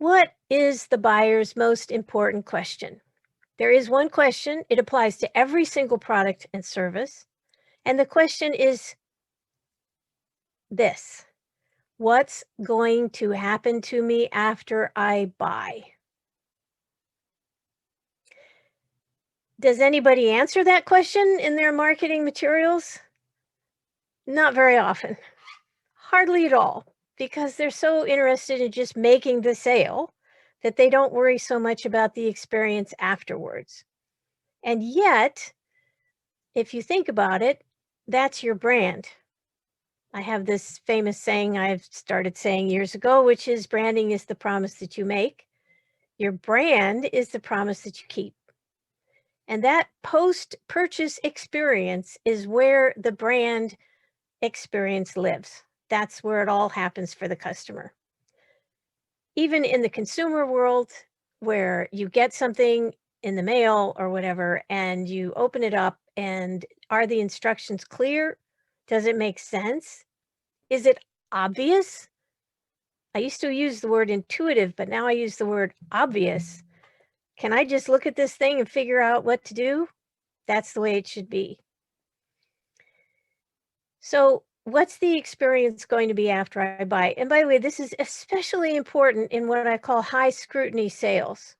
What is the buyer's most important question? There is one question. It applies to every single product and service. And the question is this: what's going to happen to me after I buy? Does anybody answer that question in their marketing materials? Not very often. Hardly at all, because they're so interested in just making the sale that they don't worry so much about the experience afterwards. And yet, if you think about it, that's your brand. I have this famous saying I've started saying years ago, which is branding is the promise that you make. Your brand is the promise that you keep. And that post-purchase experience is where the brand experience lives. That's where it all happens for the customer. Even in the consumer world, where you get something in the mail or whatever, and you open it up, and are the instructions clear? Does it make sense? Is it obvious? I used to use the word intuitive, but now I use the word obvious. Can I just look at this thing and figure out what to do? That's the way it should be. So what's the experience going to be after I buy? And by the way, this is especially important in what I call high scrutiny sales,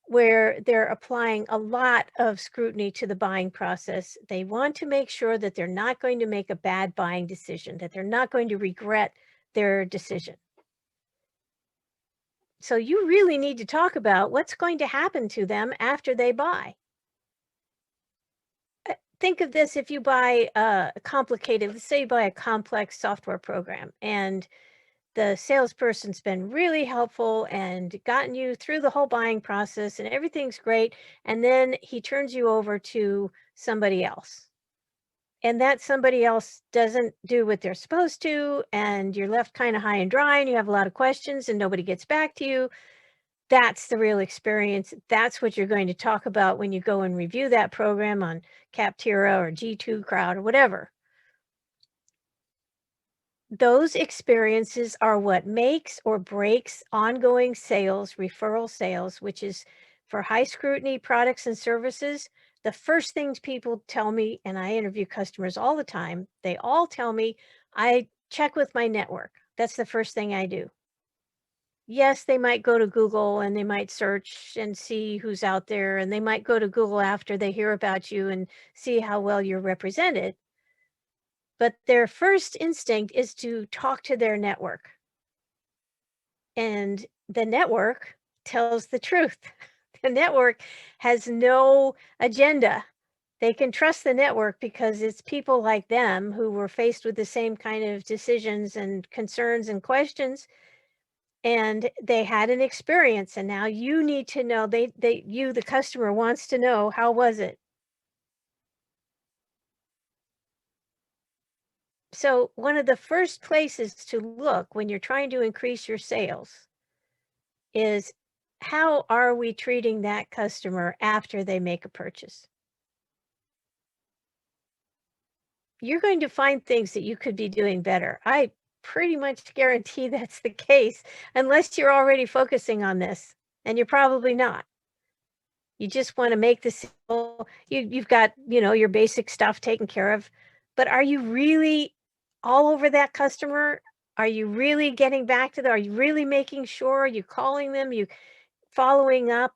where they're applying a lot of scrutiny to the buying process. They want to make sure that they're not going to make a bad buying decision, that they're not going to regret their decision. So you really need to talk about what's going to happen to them after they buy. Think of this: if you buy a complicated, let's say you buy a complex software program, and the salesperson's been really helpful and gotten you through the whole buying process and everything's great, and then he turns you over to somebody else. And that somebody else doesn't do what they're supposed to, and you're left kind of high and dry, and you have a lot of questions and nobody gets back to you. That's the real experience. That's what you're going to talk about when you go and review that program on Capterra or G2 Crowd or whatever. Those experiences are what makes or breaks ongoing sales, referral sales, which is for high scrutiny products and services. The first things people tell me, and I interview customers all the time, they all tell me, I check with my network. That's the first thing I do. Yes, they might go to Google and they might search and see who's out there, and they might go to Google after they hear about you and see how well you're represented. But their first instinct is to talk to their network. And the network tells the truth. The network has no agenda. They can trust the network because it's people like them who were faced with the same kind of decisions and concerns and questions, and they had an experience, and now you need to know, you, the customer, wants to know, how was it? So one of the first places to look when you're trying to increase your sales is, how are we treating that customer after they make a purchase? You're going to find things that you could be doing better. I pretty much guarantee that's the case, unless you're already focusing on this, and you're probably not. You just want to make the sale. You've got, your basic stuff taken care of, but are you really all over that customer? Are you really getting back to them? Are you really making sure? Are you calling them? You following up?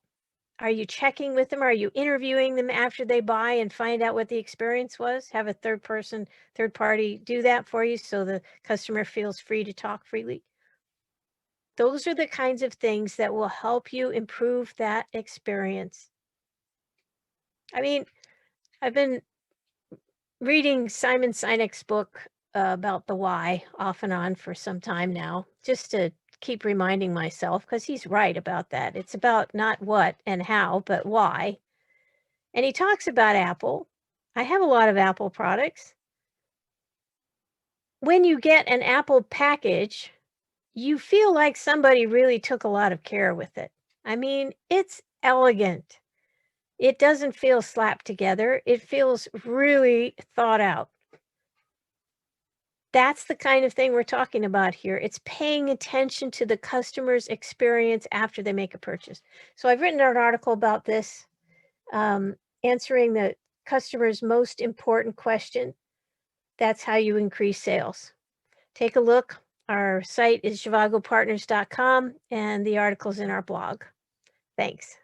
Are you checking with them? Are you interviewing them after they buy and find out what the experience was? Have a third party do that for you so the customer feels free to talk freely. Those are the kinds of things that will help you improve that experience. I mean, I've been reading Simon Sinek's book about the why off and on for some time now, just to keep reminding myself, because he's right about that. It's about not what and how, but why. And he talks about Apple. I have a lot of Apple products. When you get an Apple package, you feel like somebody really took a lot of care with it. I mean, it's elegant. It doesn't feel slapped together. It feels really thought out. That's the kind of thing we're talking about here. It's paying attention to the customer's experience after they make a purchase. So I've written an article about this, answering the customer's most important question. That's how you increase sales. Take a look. Our site is zhivagopartners.com and the article's in our blog. Thanks.